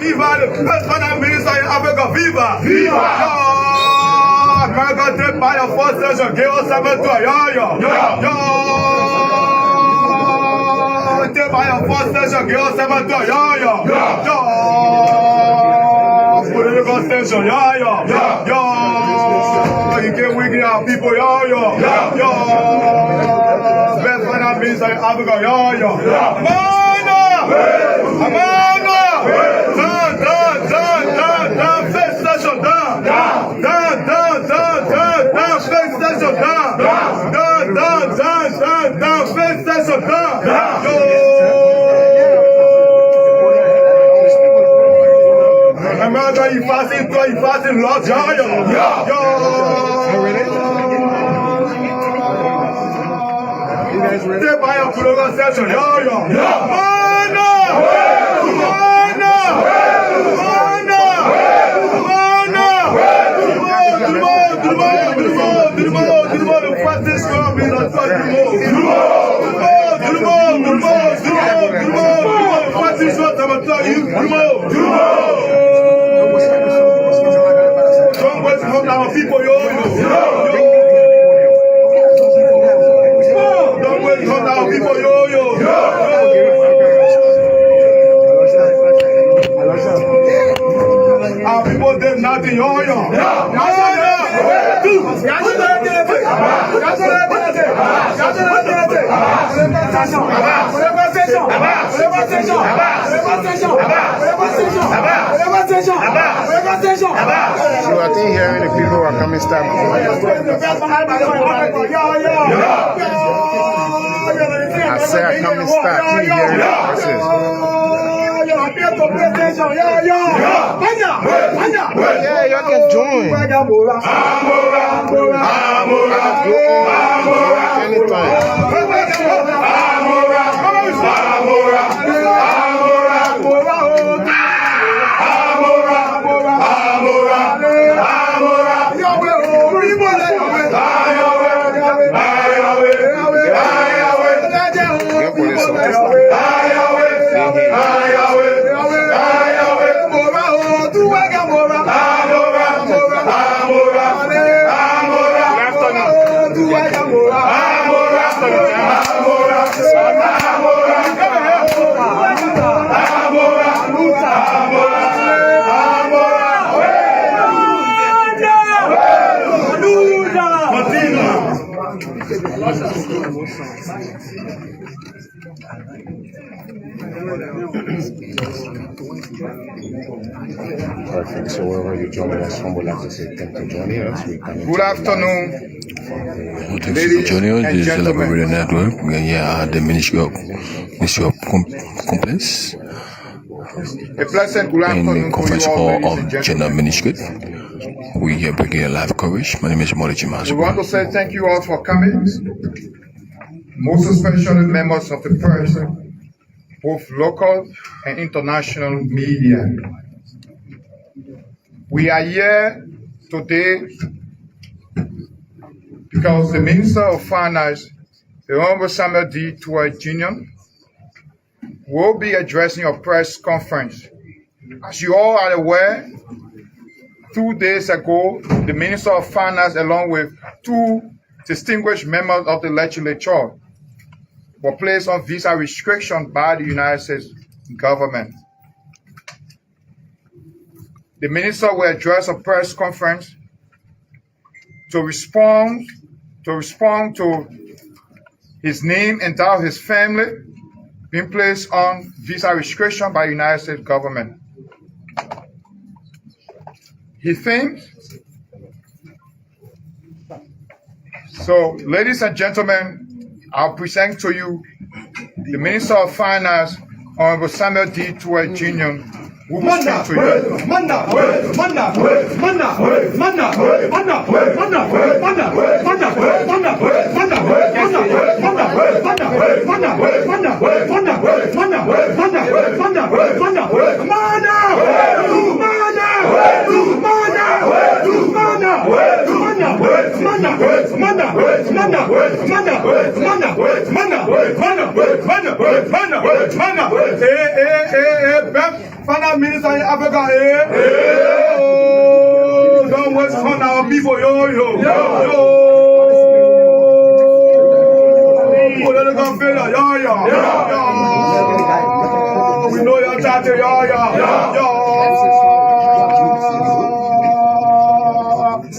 Viva le président ministre Africa, viva! America, take by your first session, give us Samuel Tweah, take by your first session, give us Samuel Tweah, political station, you can weaken our people, best finance minister in Africa, America, you fasting, Lord, stay by your political session, people, don't wait, come down, people, our people did nothing, So I think hearing the people are coming start. I say I come and start hearing the process. Yeah, y'all can join. Perfect. So wherever you're joining us from, we'd like to say thank you for joining us. Good afternoon. Thanks for joining us. This is the Library Network. We are here at the Ministry of Complaints A pleasant good in afternoon the conference to you all, hall ladies of and General gentlemen. Ministry. We here bringing a live coverage. My name is Morichi We Masu. want to say thank you all for coming, most especially members of the press, both local and international media. We are here today because the Minister of Finance, the Honorable Samuel Tweah Jr., will be addressing a press conference. As you all are aware, 2 days ago, the Minister of Finance, along with 2 distinguished members of the legislature, were placed on visa restriction by the United States government. The minister will address a press conference to respond to his name and that of his family being placed on visa restriction by the United States government. He thinks, so ladies and gentlemen, I'll present to you the Minister of Finance, Honorable Samuel D. Tweah Jr., who will speak to you. Finance Minister in Africa, don't waste on our people, political failure, we know your charter,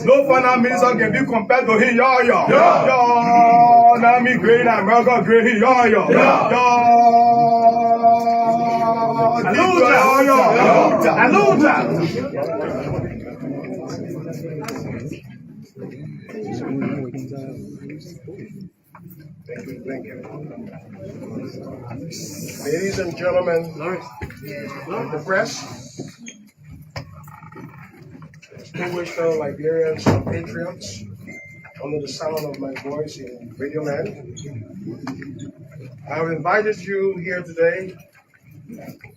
no finance minister can be compared to him, now me great America, great, Thank you. Ladies and gentlemen of the press, distinguished fellow Liberians and patriots, under the sound of my voice in Radio Land, I have invited you here today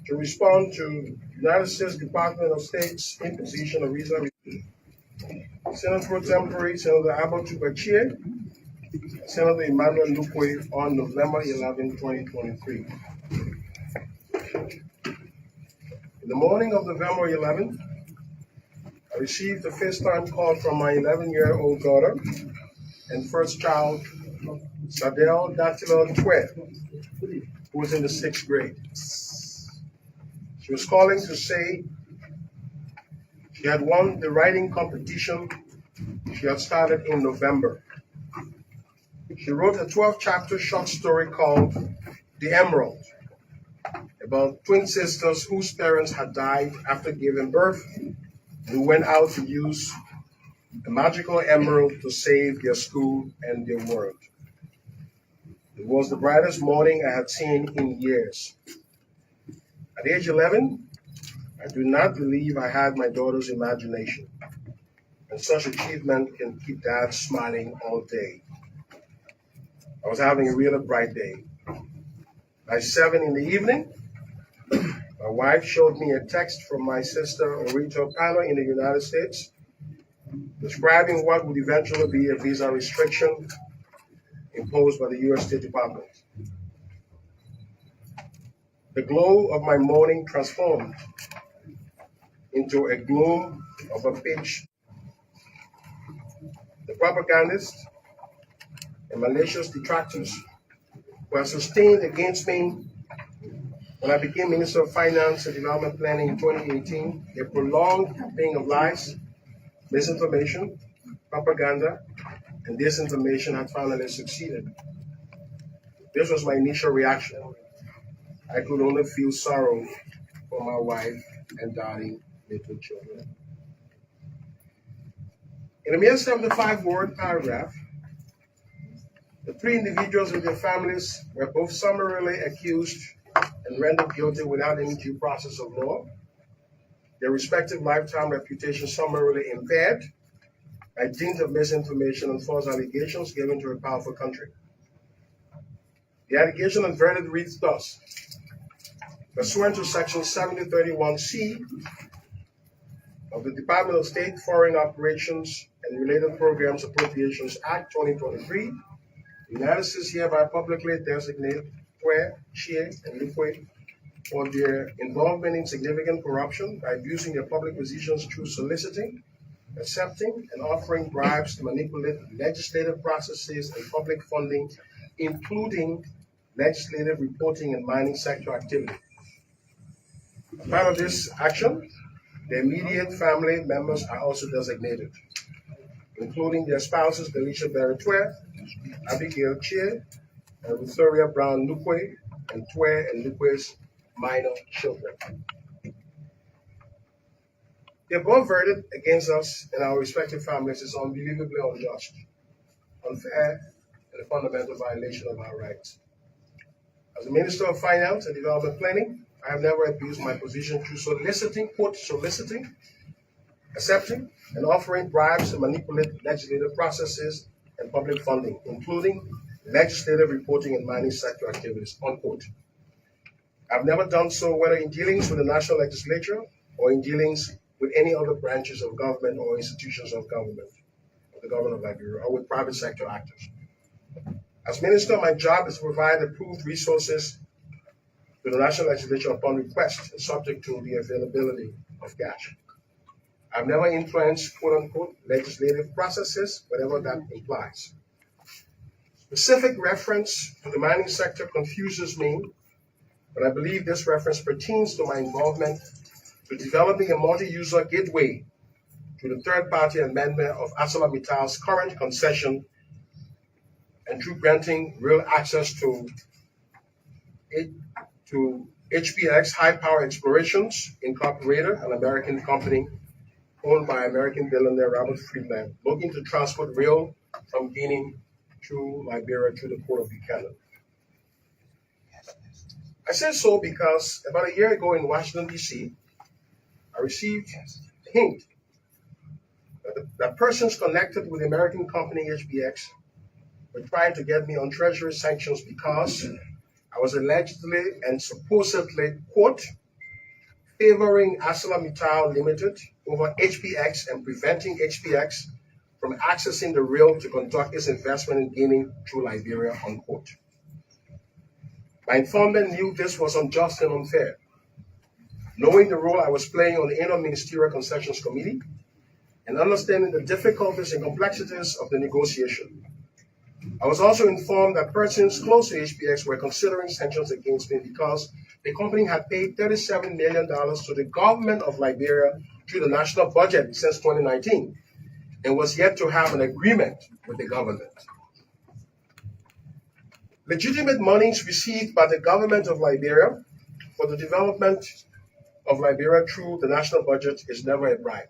to respond to United States Department of State's imposition of visa restriction. Senator Pro Tempore, Senator Tweh, Senator Emmanuel Tweh on November 11, 2023. In the morning of November 11th, I received a FaceTime call from my 11-year-old daughter and first child, Samuel Tweah, who was in the 6th grade. She was calling to say she had won the writing competition she had started in November. She wrote a 12-chapter short story called The Emerald, about twin sisters whose parents had died after giving birth and who went out to use a magical emerald to save their school and their world. It was the brightest morning I had seen in years. At age 11, I do not believe I had my daughter's imagination, and such achievement can keep dad smiling all day. I was having a really bright day. By 7 in the evening, my wife showed me a text from my sister Orita Pano in the United States, describing what would eventually be a visa restriction imposed by the U.S. State Department. The glow of my morning transformed into a gloom of a pitch. The propagandists and malicious detractors were sustained against me when I became Minister of Finance and Development Planning in 2018. A prolonged campaign of lies, misinformation, propaganda, and disinformation had finally succeeded. This was my initial reaction. I could only feel sorrow for my wife and darling little children. In a mere 75-word paragraph, the 3 individuals with their families were both summarily accused and rendered guilty without any due process of law, their respective lifetime reputations summarily impaired by dint of misinformation and false allegations given to a powerful country. The allegation and verdict reads thus: pursuant to Section 7031C of the Department of State Foreign Operations and Related Programs Appropriations Act 2023, the United States hereby publicly designate Tweh, and Tweh for their involvement in significant corruption by abusing their public positions through soliciting, accepting and offering bribes to manipulate legislative processes and public funding, including legislative reporting and mining sector activity. As part of this action, the immediate family members are also designated, including their spouses, Delisha Berry Tweh, Abigail Chie, and Victoria Brown Tweh, and Tweh and Tweh's minor children. The above verdict against us and our respective families is unbelievably unjust, unfair, and a fundamental violation of our rights. As the Minister of Finance and Development Planning, I have never abused my position through soliciting, quote, soliciting, accepting, and offering bribes to manipulate legislative processes and public funding, including legislative reporting and mining sector activities, unquote. I've never done so whether in dealings with the national legislature or in dealings with any other branches of government or institutions of government, of the government of Liberia, or with private sector actors. As minister, my job is to provide approved resources to the national legislature upon request and subject to the availability of cash. I've never influenced, quote unquote, legislative processes, whatever that implies. Specific reference to the mining sector confuses me, but I believe this reference pertains to my involvement to developing a multi-user gateway to the third-party amendment of ArcelorMittal's current concession and through granting real access to HPX High Power Explorations Incorporated, an American company owned by American billionaire Robert Friedland, looking to transport rail from Guinea through Liberia through the Port of Buchanan. I say so because about a year ago in Washington, D.C., I received a hint that persons connected with the American company HPX were trying to get me on Treasury sanctions because I was allegedly and supposedly, quote, favoring ArcelorMittal Limited over HPX and preventing HPX from accessing the rail to conduct its investment in Guinea through Liberia, unquote. My informant knew this was unjust and unfair. Knowing the role I was playing on the Inter-Ministerial Concessions Committee and understanding the difficulties and complexities of the negotiation, I was also informed that persons close to HPX were considering sanctions against me because the company had paid $37 million to the government of Liberia through the national budget since 2019 and was yet to have an agreement with the government. Legitimate monies received by the government of Liberia for the development of Liberia through the national budget is never a bribe.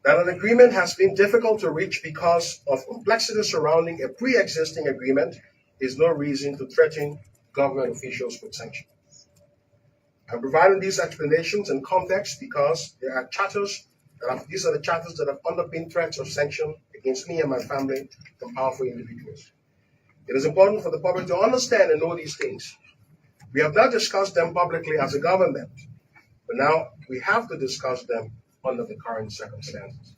That an agreement has been difficult to reach because of complexity surrounding a pre-existing agreement is no reason to threaten government officials with sanctions. I'm providing these explanations and context because these are the charters that have underpinned threats of sanction against me and my family from powerful individuals. It is important for the public to understand and know these things. We have not discussed them publicly as a government, but now we have to discuss them under the current circumstances.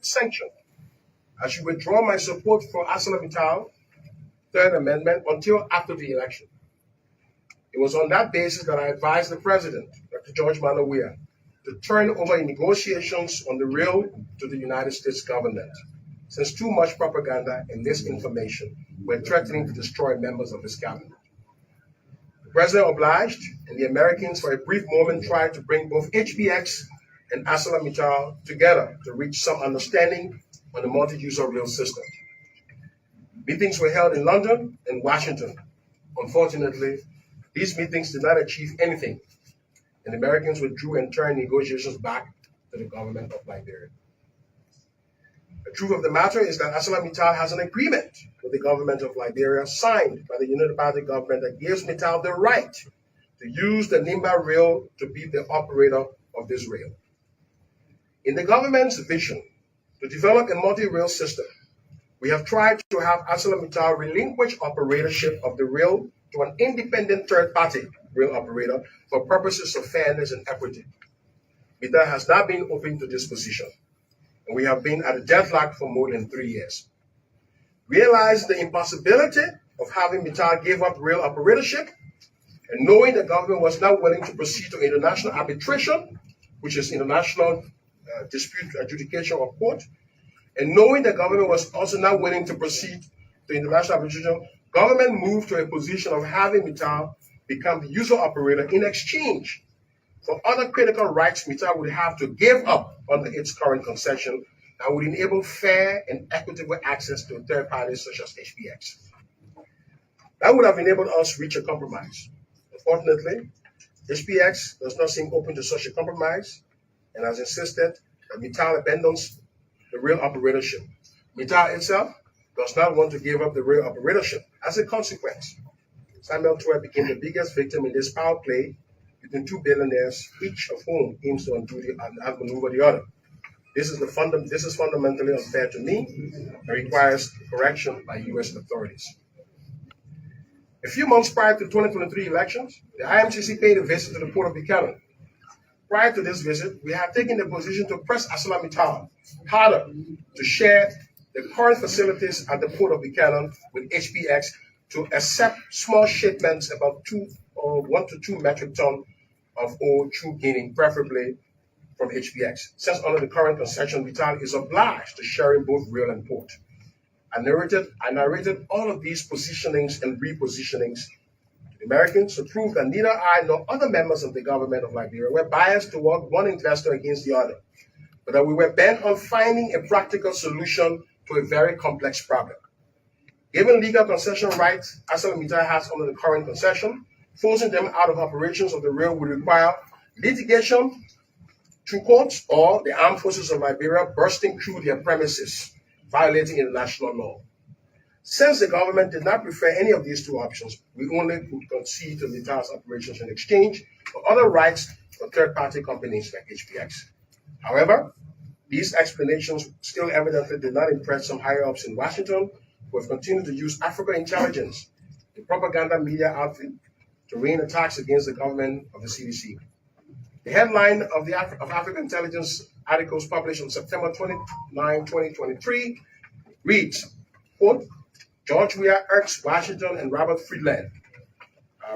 Sanction. I should withdraw my support for ArcelorMittal Third Amendment until after the election. It was on that basis that I advised the President, Dr. George Weah, to turn over negotiations on the rail to the United States government, since too much propaganda and misinformation were threatening to destroy members of his cabinet. The President obliged, and the Americans for a brief moment tried to bring both HPX and ArcelorMittal together to reach some understanding on the multi-user rail system. Meetings were held in London and Washington. Unfortunately, these meetings did not achieve anything, and the Americans withdrew and turned negotiations back to the government of Liberia. The truth of the matter is that ArcelorMittal has an agreement with the government of Liberia signed by the United Party government that gives Mittal the right to use the Nimba rail to be the operator of this rail. In the government's vision to develop a multi-rail system, we have tried to have ArcelorMittal relinquish operatorship of the rail to an independent third-party rail operator for purposes of fairness and equity. Mittal has not been open to this position, and we have been at a deadlock for more than 3 years. Realizing the impossibility of having Mittal give up rail operatorship, and knowing the government was not willing to proceed to international arbitration, which is international dispute adjudication or court. And knowing the government was also not willing to proceed to international arbitration, government moved to a position of having Mittal become the user operator in exchange for other critical rights Mittal would have to give up under its current concession that would enable fair and equitable access to third parties such as HPX. That would have enabled us to reach a compromise. Unfortunately, HPX does not seem open to such a compromise and has insisted that Mittal abandons the rail operatorship. Mittal itself does not want to give up the rail operatorship. As a consequence, Samuel Tweah became the biggest victim in this power play between two billionaires, each of whom aims to undo and outmaneuver the other. This is fundamentally unfair to me and requires correction by U.S. authorities. A few months prior to 2023 elections, the IMCC paid a visit to the port of Buchanan. Prior to this visit, we had taken the position to press ArcelorMittal harder to share the current facilities at the port of Buchanan with HPX to accept small shipments about 1 to 2 metric tons of ore through Guinea, preferably from HPX. Since under the current concession, Mittal is obliged to sharing both rail and port. I narrated all of these positionings and repositionings to the Americans to prove that neither I nor other members of the government of Liberia were biased toward one investor against the other, but that we were bent on finding a practical solution to a very complex problem. Given legal concession rights ArcelorMittal has under the current concession, forcing them out of operations of the rail would require litigation through courts or the armed forces of Liberia bursting through their premises, violating international law. Since the government did not prefer any of these two options, we only could concede to Mittal's operations in exchange for other rights for third-party companies like HPX. However, these explanations still evidently did not impress some higher-ups in Washington, who have continued to use Africa Intelligence, the propaganda media outfit, to rain attacks against the government of the CDC. The headline of Africa Intelligence articles published on September 29, 2023 reads, quote, George Weah irks Washington and Robert Friedland.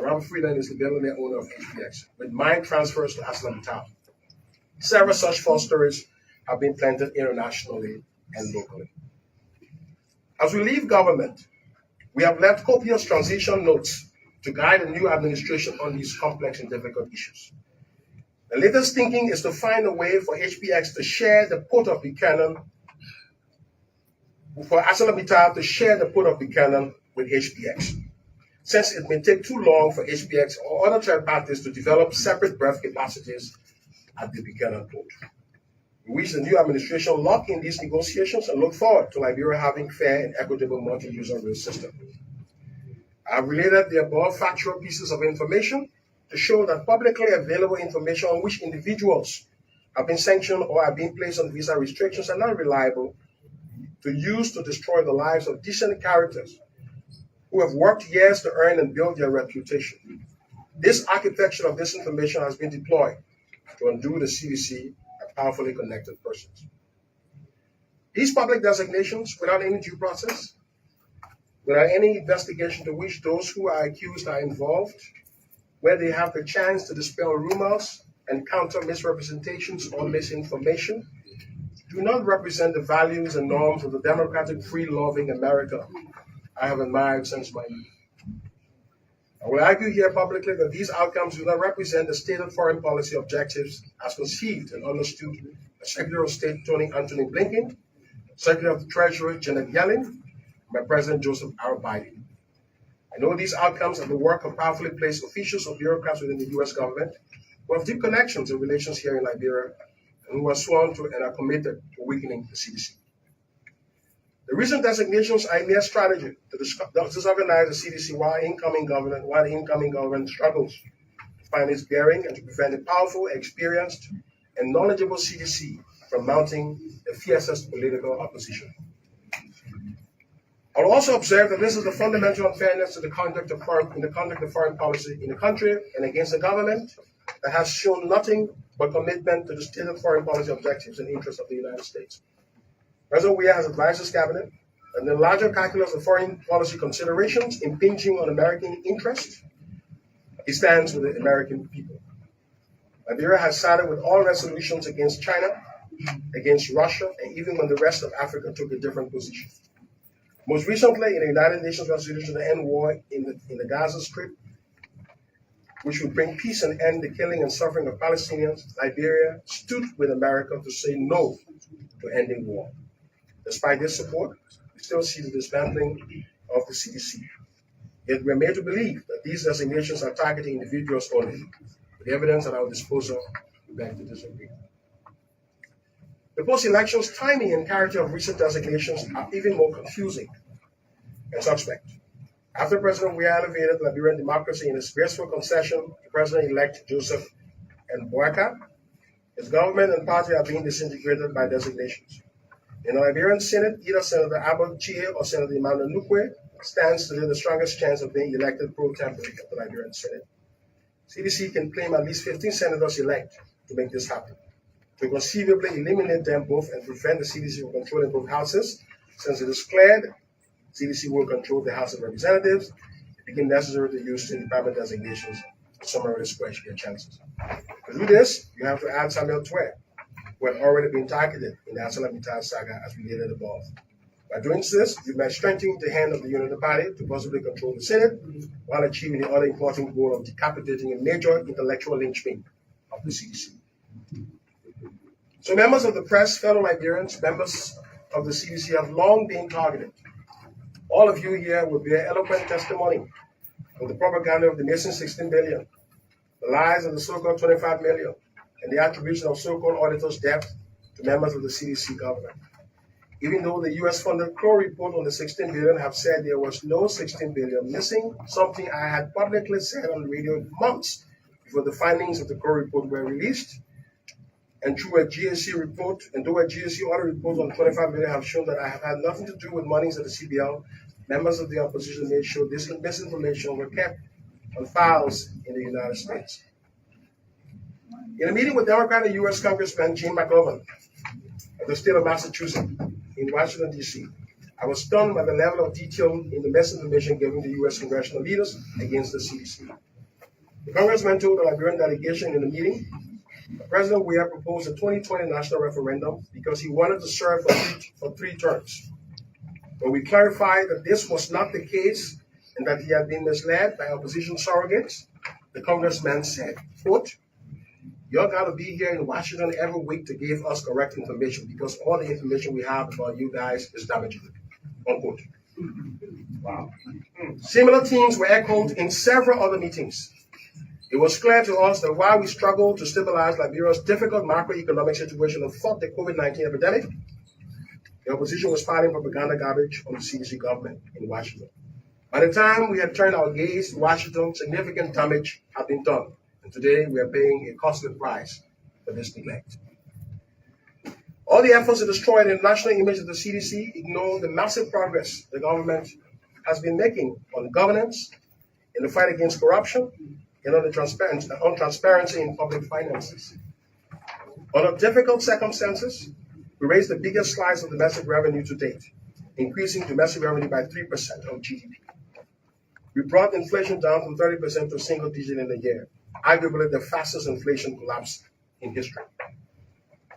Robert Friedland is the billionaire owner of HPX, with mine transfers to ArcelorMittal. Several such false stories have been planted internationally and locally. As we leave government, we have left copious transition notes to guide the new administration on these complex and difficult issues. The latest thinking is to find a way for HPX to share the port of Buchanan, for ArcelorMittal to share the port of Buchanan with HPX, since it may take too long for HPX or other third parties to develop separate berth capacities at the Buchanan port. We wish the new administration lock in these negotiations and look forward to Liberia having fair and equitable multi-user rail system. I have related the above factual pieces of information to show that publicly available information on which individuals have been sanctioned or are being placed on visa restrictions are not reliable to use to destroy the lives of decent characters who have worked years to earn and build their reputation. This architecture of this information has been deployed to undo the CDC and powerfully connected persons. These public designations, without any due process, without any investigation to which those who are accused are involved, where they have the chance to dispel rumors and counter misrepresentations or misinformation, do not represent the values and norms of the democratic, free-loving America I have admired since my youth. I will argue here publicly that these outcomes do not represent the stated foreign policy objectives as conceived and understood by Secretary of State Tony Anthony Blinken, Secretary of the Treasury Janet Yellen, and by President Joseph R. Biden. I know these outcomes are the work of powerfully placed officials or bureaucrats within the U.S. government who have deep connections and relations here in Liberia and who are sworn to and are committed to weakening the CDC. The recent designations are a mere strategy to disorganize the CDC while the incoming government struggles to find its bearing and to prevent a powerful, experienced, and knowledgeable CDC from mounting the fiercest political opposition. I will also observe that this is the fundamental unfairness to the conduct of foreign policy in the country and against a government that has shown nothing but commitment to the stated foreign policy objectives and interests of the United States. President Weah has advised his cabinet that the larger calculus of foreign policy considerations impinging on American interests, he stands with the American people. Liberia has sided with all resolutions against China, against Russia, and even when the rest of Africa took a different position. Most recently, in the United Nations resolution to end war in the Gaza Strip, which would bring peace and end the killing and suffering of Palestinians, Liberia stood with America to say no to ending war. Despite this support, we still see the dismantling of the CDC. Yet we are made to believe that these designations are targeting individuals only. With the evidence at our disposal, we beg to disagree. The post-elections timing and character of recent designations are even more confusing and suspect. After President Weah elevated Liberian democracy in his graceful concession to President-elect Joseph Boakai, his government and party are being disintegrated by designations. In the Liberian Senate, either Senator Tweh or Senator Emmanuel Nukwe stands today the strongest chance of being elected pro tempore of the Liberian Senate. CDC can claim at least 15 senators elect to make this happen. To conceivably eliminate them both and prevent the CDC from controlling both houses, since it is clear CDC will control the House of Representatives, it became necessary to use two department designations to summarily squash their chances. To do this, you have to add Samuel Tweah, who had already been targeted in the Asala saga as related above. By doing this, you might strengthen the hand of the Unity Party to possibly control the Senate while achieving the other important goal of decapitating a major intellectual linchpin of the CDC. So members of the press, fellow Liberians, members of the CDC have long been targeted. All of you here will bear eloquent testimony of the propaganda of the missing 16 billion, the lies of the so-called 25 million, and the attribution of so-called auditors' debt to members of the CDC government. Even though the US-funded Crow report on the 16 billion have said there was no 16 billion missing, something I had publicly said on the radio months before the findings of the Crow report were released, and through a GSC report, and though a GSC audit report on 25 million have shown that I have had nothing to do with monies at the CBL, members of the opposition made sure this misinformation were kept on files in the United States. In a meeting with Democratic U.S. Congressman Gene McGovern of the state of Massachusetts in Washington, D.C., I was stunned by the level of detail in the misinformation given to U.S. congressional leaders against the CDC. The congressman told the Liberian delegation in the meeting that President Weah proposed a 2020 national referendum because he wanted to serve for three terms. When we clarified that this was not the case and that he had been misled by opposition surrogates, the congressman said, quote, "Y'all got to be here in Washington every week to give us correct information because all the information we have about you guys is damaging," unquote. Wow. Similar themes were echoed in several other meetings. It was clear to us that while we struggled to stabilize Liberia's difficult macroeconomic situation and fought the COVID-19 epidemic, the opposition was filing propaganda garbage on the CDC government in Washington. By the time we had turned our gaze to Washington, significant damage had been done. And today we are paying a costly price for this neglect. All the efforts to destroy the national image of the CDC ignore the massive progress the government has been making on governance, in the fight against corruption, and on transparency in public finances. Under difficult circumstances, we raised the biggest slice of domestic revenue to date, increasing domestic revenue by 3% of GDP. We brought inflation down from 30% to single digit in a year, arguably the fastest inflation collapse in history.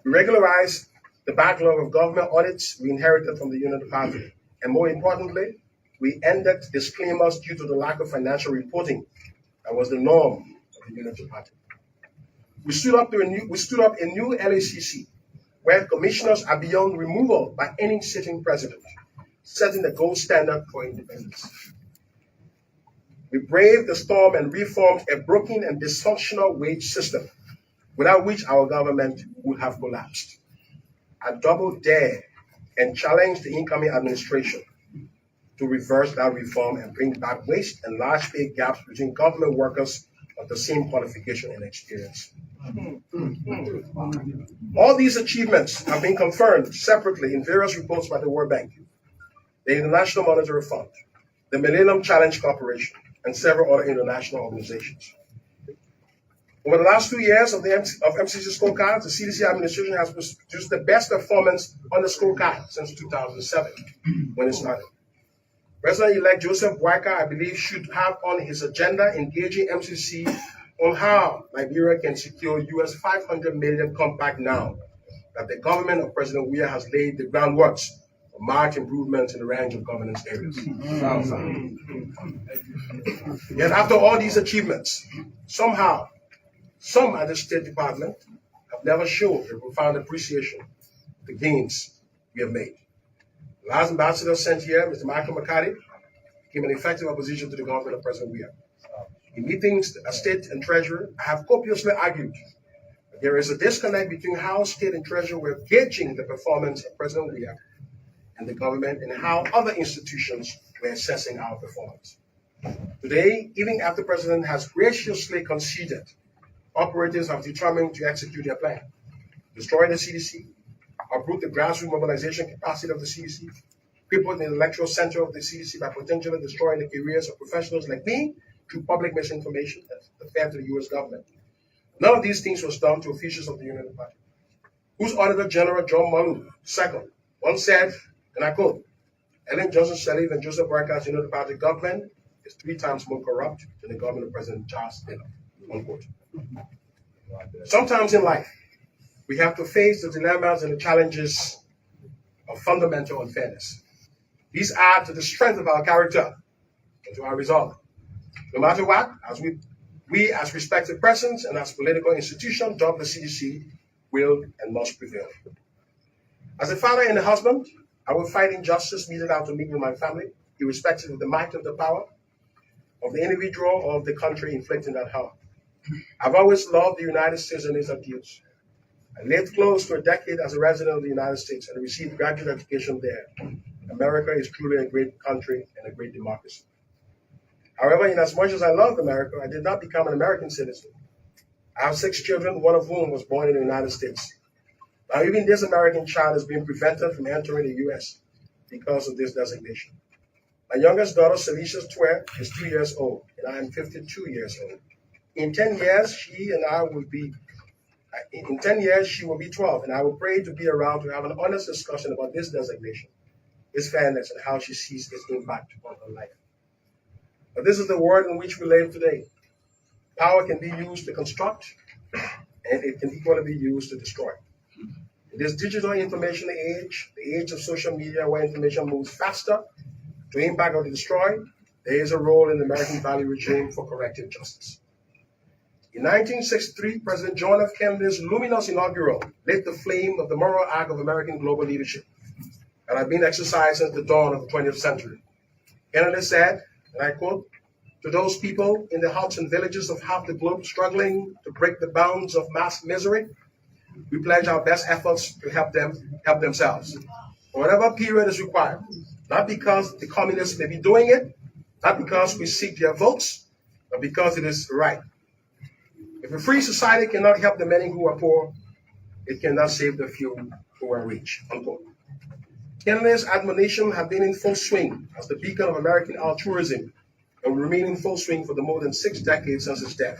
We regularized the backlog of government audits we inherited from the Unity Party, and more importantly, we ended disclaimers due to the lack of financial reporting that was the norm of the Unity Party. We stood up a new LACC, where commissioners are beyond removal by any sitting president, setting the gold standard for independence. We braved the storm and reformed a broken and dysfunctional wage system, without which our government would have collapsed. I double dare and challenge the incoming administration to reverse that reform and bring back waste and large pay gaps between government workers of the same qualification and experience. All these achievements have been confirmed separately in various reports by the World Bank, the International Monetary Fund, the Millennium Challenge Corporation, and several other international organizations. Over the last 2 years of MCC scorecards, the CDC administration has produced the best performance on the scorecard since 2007, when it started. President-elect Joseph Boakai, I believe, should have on his agenda engaging MCC on how Liberia can secure US $500 million compact now that the government of President Weah has laid the groundworks for marked improvements in a range of governance areas. Yet after all these achievements, somehow, some at the State Department have never shown a profound appreciation of the gains we have made. The last ambassador sent here, Mr. Michael McCarthy, became an effective opposition to the government of President Weah. In meetings as State and Treasurer, I have copiously argued that there is a disconnect between how State and Treasurer were gauging the performance of President Weah and the government and how other institutions were assessing our performance. Today, even after the President has graciously conceded, operatives have determined to execute their plan, destroy the CDC, uproot the grassroots mobilization capacity of the CDC, cripple the intellectual center of the CDC by potentially destroying the careers of professionals like me through public misinformation that fed to the U.S. government. None of these things was done to officials of the Union Party, whose Auditor General John Malou II once said, and I quote, Ellen Johnson Sirleaf and Joseph Barker's Union Party government is 3 times more corrupt than the government of President Charles Taylor, unquote. Sometimes in life, we have to face the dilemmas and the challenges of fundamental unfairness. These add to the strength of our character and to our resolve. No matter what, as we as respected persons and as political institutions, the CDC will and must prevail. As a father and a husband, I will fight injustice meted out to me and my family, irrespective of the might of the power of the individual or of the country inflicting that harm. I've always loved the United States and its ideals. I lived close to a decade as a resident of the United States and received graduate education there. America is truly a great country and a great democracy. However, in as much as I love America, I did not become an American citizen. I have 6 children, one of whom was born in the United States. Now, even this American child is being prevented from entering the U.S. because of this designation. My youngest daughter, Samuel Tweah, is 2 years old, and I am 52 years old. In 10 years, she will be 12, and I will pray to be around to have an honest discussion about this designation, its fairness, and how she sees its impact on her life. But this is the world in which we live today. Power can be used to construct, and it can equally be used to destroy. In this digital information age, the age of social media where information moves faster to impact or to destroy, there is a role in the American value regime for corrective justice. In 1963, President John F. Kennedy's luminous inaugural lit the flame of the moral arc of American global leadership that had been exercised since the dawn of the 20th century. Kennedy said, and I quote, "To those people in the huts and villages of half the globe struggling to break the bounds of mass misery, we pledge our best efforts to help them help themselves for whatever period is required, not because the communists may be doing it, not because we seek their votes, but because it is right. If a free society cannot help the many who are poor, it cannot save the few who are rich," unquote. Kennedy's admonition have been in full swing as the beacon of American altruism and will remain in full swing for the more than 6 decades since his death.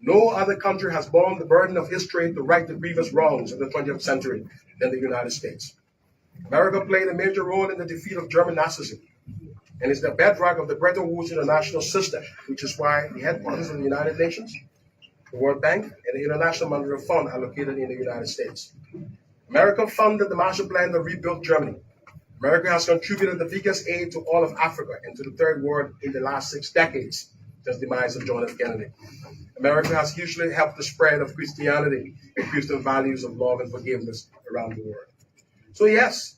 No other country has borne the burden of history to right the grievous wrongs of the 20th century than the United States. America played a major role in the defeat of German Nazism and is the bedrock of the Bretton Woods international system, which is why the headquarters of the United Nations, the World Bank, and the International Monetary Fund are located in the United States. America funded the Marshall Plan that rebuilt Germany. America has contributed the biggest aid to all of Africa and to the Third World in the last 6 decades since the demise of John F. Kennedy. America has hugely helped the spread of Christianity and Christian values of love and forgiveness around the world. So yes,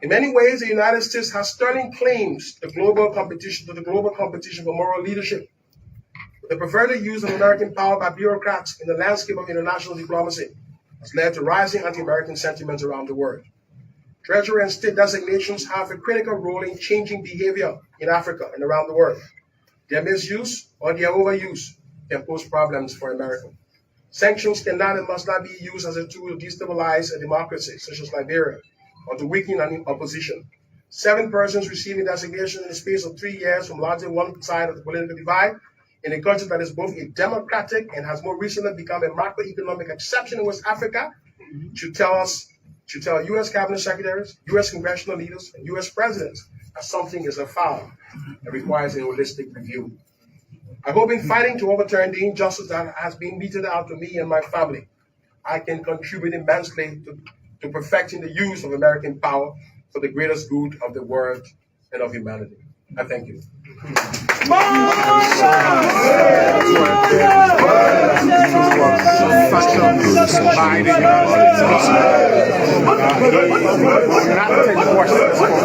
in many ways, the United States has sterling claims to the global competition for moral leadership. But the perverted use of American power by bureaucrats in the landscape of international diplomacy has led to rising anti-American sentiments around the world. Treasury and state designations have a critical role in changing behavior in Africa and around the world. Their misuse or their overuse can pose problems for America. Sanctions cannot and must not be used as a tool to destabilize a democracy such as Liberia or to weaken an opposition. 7 persons receiving designation in the space of 3 years from largely one side of the political divide in a country that is both a democratic and has more recently become a macroeconomic exception in West Africa should tell U.S. cabinet secretaries, U.S. congressional leaders, and U.S. presidents that something is afoul that requires a holistic review. I hope in fighting to overturn the injustice that has been meted out to me and my family, I can contribute immensely to perfecting the use of American power for the greatest good of the world and of humanity. I thank you.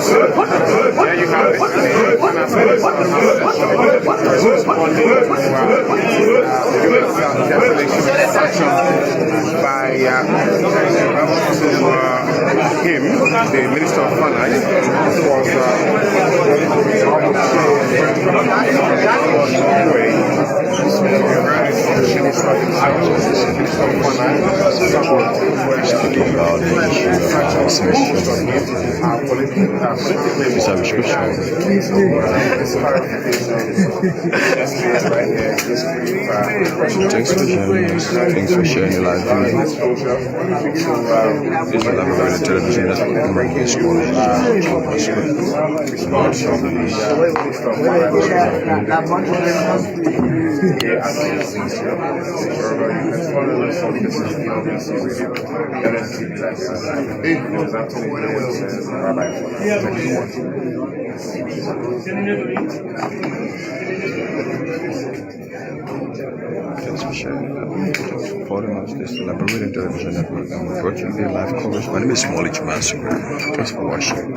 There you have it. By him, the Minister of Finance, was Thanks for sharing your life. This is Liberated Television Network. Thanks for sharing your life. Supporting us. This is Liberated Television Network. And we're brought you live coverage. My name is Smalley Chimasu. Thanks for watching.